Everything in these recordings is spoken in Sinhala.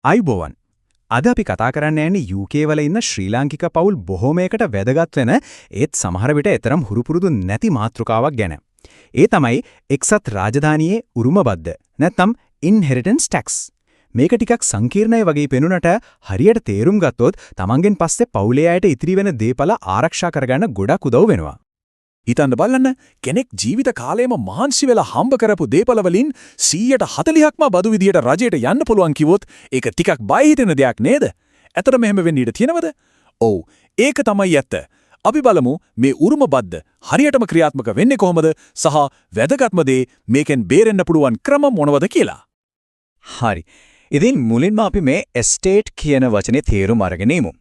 අයිබෝවන් අද අපි කතා කරන්න යන්නේ UK වල ඉන්න ශ්‍රී ලාංකික පවුල් බොහෝමයකට වැදගත් වෙන ඒත් සමහර විට තරම් හුරුපුරුදු නැති මාතෘකාවක් ගැන. ඒ තමයි එක්සත් රාජධානියේ උරුම බද්ද නැත්නම් ඉන්හෙරිටන්ස් ටැක්ස්. මේක ටිකක් සංකීර්ණයි වගේ පෙනුනට හරියට තේරුම් ගත්තොත් තමන්ගෙන් පස්සේ පවුලේ අයට ඉතිරි වෙන දේපල ආරක්ෂා කරගන්න ගොඩක් උදව් වෙනවා. හිතන්න බලන්න කෙනෙක් ජීවිත කාලයම මහන්සි වෙලා හම්බ කරපු දේපල වලින් 140%ක්ම බදු විදියට රජයට යන්න පුළුවන් කිව්වොත් ඒක ටිකක් බය හිතෙන දෙයක් නේද? ඇත්තට මෙහෙම වෙන්න ඉඩ තියෙනවද? ඔව් ඒක තමයි ඇත්ත. අපි බලමු මේ උරුම බද්ද හරියටම ක්‍රියාත්මක වෙන්නේ කොහොමද සහ වැදගත්ම දේ මේකෙන් බේරෙන්න පුළුවන් ක්‍රම මොනවද කියලා. හරි. ඉතින් මුලින්ම අපි මේ එස්ටේට් කියන වචනේ තේරුම අරගෙන ඉමු.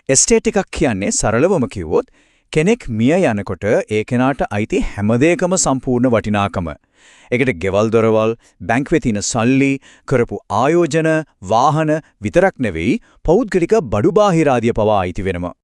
එස්ටේට් එකක් කියන්නේ සරලවම කිව්වොත් කෙනෙක් මිය යනකොට ඒ කෙනාට අයිති හැම දෙයකම සම්පූර්ණ වටිනාකම. ඒකට ගෙවල් දොරවල්, බැංකුවේ තියෙන සල්ලි, කරපු ආයෝජන, වාහන විතරක් නෙවෙයි පෞද්ගලික බඩු බාහිර ආදිය පවා අයිති වෙනවා.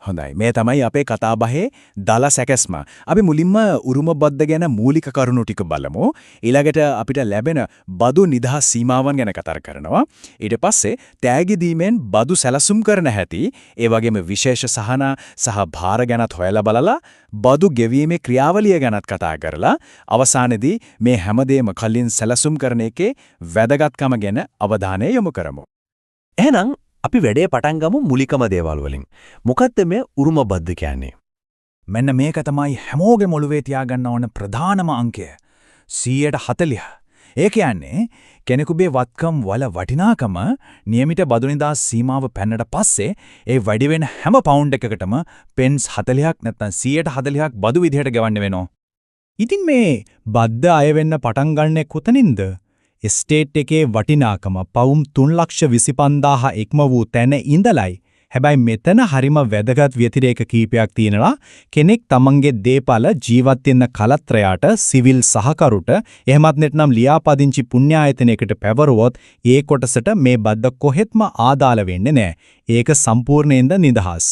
හොඳයි මේ තමයි අපේ කතාබහේ දල සැකස්ම. අපි මුලින්ම උරුම බද්ද ගැන මූලික කරුණු ටික බලමු. ඊළඟට අපිට ලැබෙන බදු නිදහස් සීමාවන් ගැන කතා කරනවා. ඊට පස්සේ තෑගි දීමෙන් බදු සැලසුම් කරන හැටි, ඒ වගේම විශේෂ සහන සහ භාර ගැනත් හොයලා බලලා බදු ගෙවීමේ ක්‍රියාවලිය ගැනත් කතා කරලා අවසානයේදී මේ හැමදේම කලින් සැලසුම් කරන එකේ වැදගත්කම ගැන අවධානය යොමු කරමු. එහෙනම් අපි වැඩේ පටන් ගමු මුලිකම දේවල් වලින්. මොකද්ද මේ උරුම බද්ද කියන්නේ? මෙන්න මේක තමයි හැමෝගෙම ඔළුවේ තියාගන්න ඕන ප්‍රධානම අංකය. 140. ඒ කියන්නේ කෙනෙකුගේ වත්කම් වල වටිනාකම નિયમિત බදු නිදහස් සීමාව පැනනට පස්සේ ඒ වැඩි වෙන හැම පවුන්ඩ් එකකටම පෙන්ස් 40ක් නැත්නම් 140ක් බදු විදිහට ගෙවන්න වෙනවා. ඉතින් මේ බද්ද අය වෙන්න පටන් ගන්නෙ කොතනින්ද? එස්ටේට් එකේ වටිනාකම පවුම් 3,25,000 ඉක්ම වූ තැන ඉඳලයි. හැබැයි මෙතන හරිම වැදගත් ව්‍යතිරේක කීපයක් තියෙනවා. කෙනෙක් තමන්ගේ දේපල ජීවත් වෙන කලත්‍රයට සිවිල් සහකරුට එහෙමත් නැත්නම් ලියාපදිංචි පුණ්‍යායතනයකට පැවරුවොත් ඒ කොටසට මේ බද්ද කොහෙත්ම ආදාළ වෙන්නේ නැහැ. ඒක සම්පූර්ණයෙන්ද නිදහස්.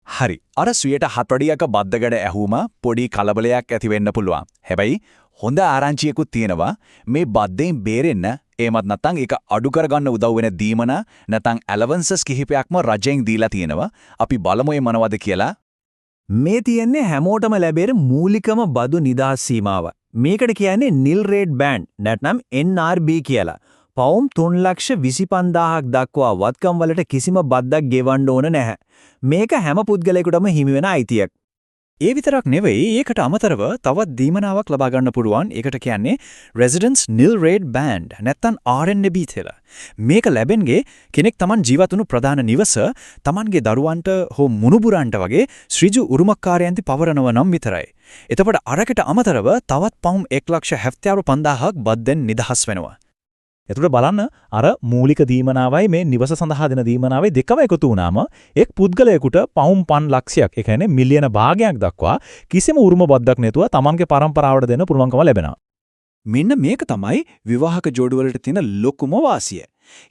හරි. අර 140ක බද්දගඩ ඇහුම පොඩි කලබලයක් ඇති වෙන්න පුළුවන්. හැබැයි හොඳ ආරංචියකුත් තියෙනවා. මේ බද්දෙන් බේරෙන්න එහෙමත් නැත්නම් ඒක අඩු කරගන්න උදව් වෙන දීමන නැත්නම් ඇලවන්සස් කිහිපයක්ම රජයෙන් දීලා තියෙනවා. අපි බලමු ඒ මොනවද කියලා. මේ තියෙන්නේ හැමෝටම ලැබෙන මූලිකම බදු නිදහස් සීමාව. මේකට කියන්නේ නිල් රේට් බෑන්ඩ් නැත්නම් NRB කියලා. පවුම් 3,25,000ක් දක්වා වත්කම් වලට කිසිම බද්දක් ගෙවන්න ඕන නැහැ. මේක හැම පුද්ගලයෙකුටම හිමි වෙන අයිතියක්. ඒ විතරක් නෙවෙයි ඒකට අමතරව තවත් දීමනාවක් ලබා ගන්න පුළුවන්. ඒකට කියන්නේ Residence Nil Rate Band නැත්නම් RNB කියලා. මේක ලැබෙන්නේ කෙනෙක් Taman ජීවත් වුණු ප්‍රධාන නිවස Tamanගේ දරුවන්ට හෝ මුණුබුරන්ට වගේ ශ්‍රීජු උරුමකාරයන්ති පවරනව නම් විතරයි. එතකොට අරකට අමතරව තවත් පවුම් 1,75,000ක් බද්දෙන් නිදහස් වෙනවා. එතකොට බලන්න අර මූලික දීමනාවයි මේ නිවස සඳහා දෙන දීමනාවයි දෙකම එකතු වුණාම එක් පුද්ගලයෙකුට පවුම් 5,00,000ක් ඒ කියන්නේ මිලියන භාගයක් දක්වා කිසිම උරුම බද්දක් නැතුව තමන්ගේ පරම්පරාවට දෙන්න පුළුවන්කම ලැබෙනවා. මෙන්න මේක තමයි විවාහක ජෝඩුවලට තියෙන ලොකුම වාසිය.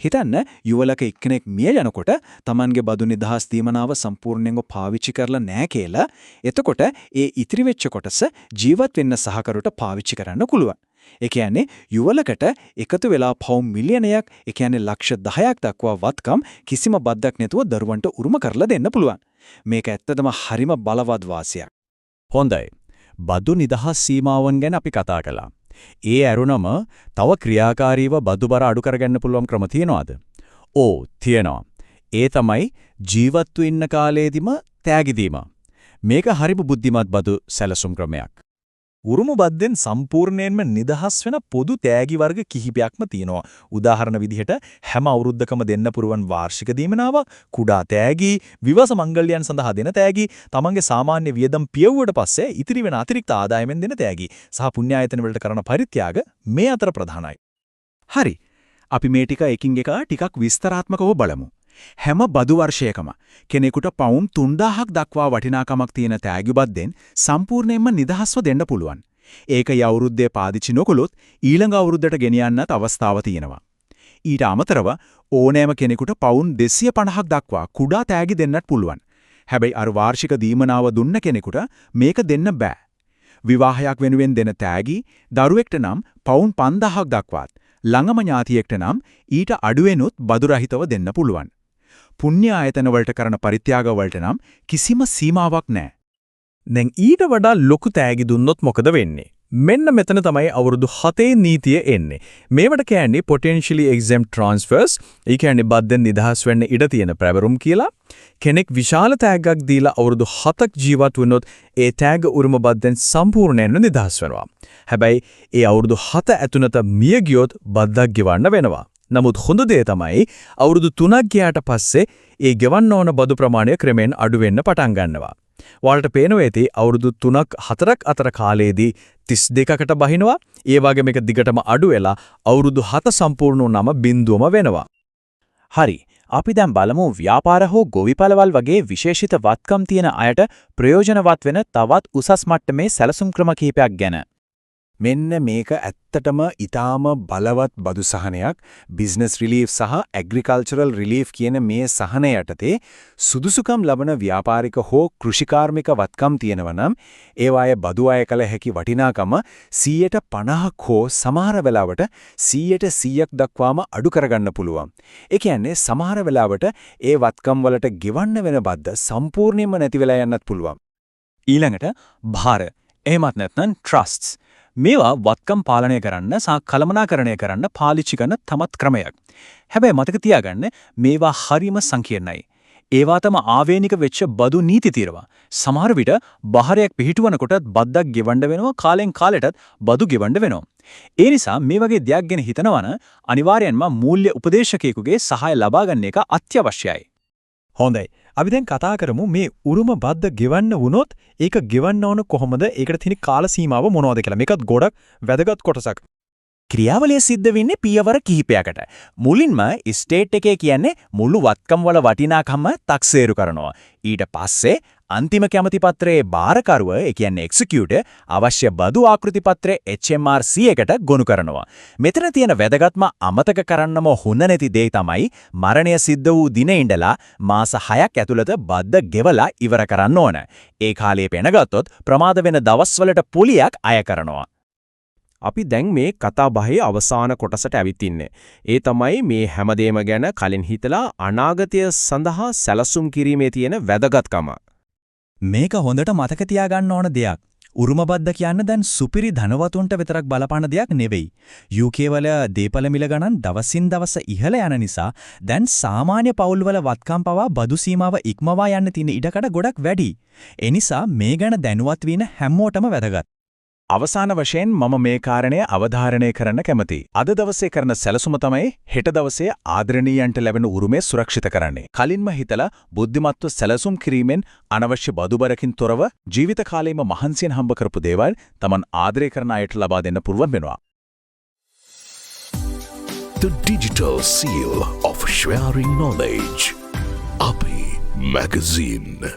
හිතන්න යුවලක එක්කෙනෙක් මිය යනකොට තමන්ගේ බදු නිදහස් දීමනාව සම්පූර්ණයෙන්ම පාවිච්චි කරලා නැහැ කියලා. එතකොට ඒ ඉතිරි වෙච්ච කොටස ජීවත් වෙන්න සහකරුට පාවිච්චි කරන්න පුළුවන්. ඒ කියන්නේ යුවලකට එකතු වෙලා පවුම් මිලියනයක්, ඒ කියන්නේ ලක්ෂ 10ක් දක්වා වත්කම් කිසිම බද්දක් නැතුව දරුවන්ට උරුම කරලා දෙන්න පුළුවන්. මේක ඇත්තටම හරිම බලවත් වාසියක්. හොඳයි. බදු නිදහස් සීමාවන් ගැන අපි කතා කළා. ඒ ඇරුණම තව ක්‍රියාකාරීව බදුබර අඩු කරගන්න පුළුවන් ක්‍රම තියෙනවද? ඕ තියෙනවා. ඒ තමයි ජීවත්ව ඉන්න කාලේදීම තෑගි දීම. මේක හරිම බුද්ධිමත් බදු සැලසුම් ක්‍රමයක්. උරුම බද්දෙන් සම්පූර්ණයෙන්ම නිදහස් වෙන පොදු තෑගි වර්ග කිහිපයක්ම තියෙනවා. උදාහරණ විදිහට හැම අවුරුද්දකම දෙන්න පුරවන් වාර්ෂික දීමනාවක්, කුඩා තෑගි, විවස මංගල්‍යයන් සඳහා දෙන තෑගි, තමන්ගේ සාමාන්‍ය වියදම් පියවුවට පස්සේ ඉතිරි වෙන අතිරික්ත ආදායමෙන් දෙන තෑගි සහ පුණ්‍යායතන වලට කරන පරිත්‍යාග මේ අතර ප්‍රධානයි. හරි. අපි මේ ටික එකින් එක ටිකක් විස්තරාත්මකව බලමු. හැම බදු වර්ෂයකම කෙනෙකුට පවුම් 3,000ක් දක්වා වටිනාකමක් තියෙන තෑගි බද්දෙන් සම්පූර්ණයෙන්ම නිදහස්ව දෙන්න පුළුවන්. ඒක ය අවුරුද්දේ පාදිච්චි නොකළොත් ඊළඟ අවුරුද්දට ගෙනියන්නත් අවස්ථාව තියෙනවා. ඊට අමතරව ඕනෑම කෙනෙකුට පවුම් 250ක් දක්වා කුඩා තෑගි දෙන්නත් පුළුවන්. හැබැයි අර වාර්ෂික දීමනාව දුන්න කෙනෙකුට මේක දෙන්න බෑ. විවාහයක් වෙනුවෙන් දෙන තෑගි දරුවෙක්ට නම් පවුම් 5,000ක් දක්වාත් ළඟම ඥාතියෙක්ට නම් ඊට අඩුවෙනුත් බදු රහිතව දෙන්න පුළුවන්. පුණ්‍ය ආයතන වලට කරන පරිත්‍යාග වලට නම් කිසිම සීමාවක් නැහැ. දැන් ඊට වඩා ලොකු තෑගි දුන්නොත් මොකද වෙන්නේ? මෙන්න මෙතන තමයි අවුරුදු 7 නීතිය එන්නේ. මේවට කියන්නේ potentially exempt transfers. ඒ කියන්නේ බද්දෙන් නිදහස් වෙන්න ඉඩ තියෙන ප්‍රවරුම් කියලා. කෙනෙක් විශාල තෑග්ගක් දීලා අවුරුදු 7ක් ජීවත් වුණොත් ඒ තෑග්ග උරුම බද්දෙන් සම්පූර්ණයෙන්ම නිදහස් වෙනවා. හැබැයි ඒ අවුරුදු 7 ඇතුළත මිය ගියොත් බද්දක් ගෙවන්න වෙනවා. නමුත් හොඳ දේ තමයි අවුරුදු 3ක් ගියාට පස්සේ ඒ ගෙවන්න ඕන බදු ප්‍රමාණය ක්‍රමෙන් අඩු වෙන්න පටන් ගන්නවා. ඔයාලට පේනවා ඇති අවුරුදු 3ක් 4ක් අතර කාලයේදී 32කට බහිනවා. ඒ වගේ මේක දිගටම අඩු වෙලා අවුරුදු 7 සම්පූර්ණ වුණාම බිඳුවම වෙනවා. හරි. අපි දැන් බලමු ව්‍යාපාර හෝ ගොවිපළවල් වගේ විශේෂිත වත්කම් තියෙන අයට ප්‍රයෝජනවත් වෙන තවත් උසස් මට්ටමේ සැලසුම් ක්‍රම කිහිපයක් ගැන. මෙන්න මේක ඇත්තටම ඊටාම බලවත් බදු සහනයක්. බිස්නස් රිලීෆ් සහ ඇග්‍රිකල්චරල් රිලීෆ් කියන මේ සහන යටතේ සුදුසුකම් ලබන ව්‍යාපාරික හෝ කෘෂිකාර්මික වත්කම් තියෙනවා නම් ඒවායේ බදු අය කළ හැකි වටිනාකම 50% හෝ සමහර වෙලාවට 100% දක්වාම අඩු කරගන්න පුළුවන්. ඒ කියන්නේ සමහර වෙලාවට ඒ වත්කම් වලට ගෙවන්න වෙන බද්ද සම්පූර්ණයෙන්ම නැති වෙලා යන්නත් පුළුවන්. ඊළඟට භාර. එහෙමත් නැත්නම් ට්‍රස්ට්ස්. මේවා වත්කම් පාලනය කරන්න සහ කළමනාකරණය කරන්න පාවිච්චි කරන තමත් ක්‍රමයක්. හැබැයි මතක තියාගන්න මේවා හරිම සංකීර්ණයි. ඒවා තම ආවේනික වෙච්ච බදු නීති తీරවා. සමහර විට බහරයක් පිහිටුවනකොටත් බද්දක් ගෙවන්න වෙනවා, කාලෙන් කාලෙටත් බදු ගෙවන්න වෙනවා. ඒ නිසා මේ වගේ දෙයක් ගැන හිතනවන අනිවාර්යයෙන්ම මූල්‍ය උපදේශකයෙකුගේ සහාය ලබා ගන්න එක අත්‍යවශ්‍යයි. හොඳයි. අපි දැන් කතා කරමු මේ උරුම බද්ද ගෙවන්න වුණොත් ඒක ගෙවන්න ඕන කොහොමද? ඒකට තියෙන කාල සීමාව මොනවද කියලා. මේකත් ගොඩක් වැදගත් කොටසක්. ක්‍රියාවලිය සිද්ධ වෙන්නේ පියවර කිහිපයකට. මුලින්ම ස්ටේට් එකේ කියන්නේ මුළු වත්කම් වල වටිනාකම තක්සේරු කරනවා. ඊට පස්සේ අන්තිම කැමති පත්‍රයේ බාරකරුව, ඒ කියන්නේ එක්සිකියුටර් අවශ්‍ය බදු ආකෘති පත්‍රයේ HMRC එකට ගොනු කරනවා. මෙතන තියෙන වැදගත්ම අමතක කරන්නම හොඳ නැති දේ තමයි මරණය සිද්ධ වූ දින ඉඳලා මාස 6ක් ඇතුළත බද්ද ගෙවලා ඉවර කරන්න ඕන. ඒ කාලයේ පෙනගත්තොත් ප්‍රමාද වෙන දවස්වලට පොලියක් අය කරනවා. අපි දැන් මේ කතා බහේ අවසාන කොටසට ඇවිත් ඉන්නේ. ඒ තමයි මේ හැමදේම ගැන කලින් හිතලා අනාගතය සඳහා සැලසුම් කිරීමේ තියෙන වැදගත්කම. මේක හොඳට මතක තියාගන්න ඕන දෙයක්. උරුම බද්ද කියන්න දැන් සුපිරි ධනවතුන්ට විතරක් බලපාන දෙයක් නෙවෙයි. UK වල දීපල මිල ගණන් දවසින් දවස ඉහළ යන නිසා දැන් සාමාන්‍ය පවුල්වල වත්කම් පවා බදු සීමාව ඉක්මවා යන්න තියෙන ඉඩකඩ ගොඩක් වැඩි. ඒ නිසා මේ ගැන දැනුවත් වෙන හැමෝටම වැදගත්. අවසාන වශයෙන් මම මේ කාරණය අවධාරණය කරන්න කැමතියි. අද දවසේ කරන සැලසුම තමයි හෙට දවසේ ආදරණීයන්ට ලැබෙන උරුමය සුරක්ෂිත කරන්නේ. කලින්ම හිතලා බුද්ධිමත්ව සැලසුම් කිරීමෙන් අනවශ්‍ය බදුබරකින් තොරව ජීවිත කාලෙම මහන්සියෙන් හම්බ කරපු දේවල් Taman ආදරය කරන අයට ලබා දෙන්න පුළුවන් වෙනවා. The digital seal of sharing knowledge. API Magazine.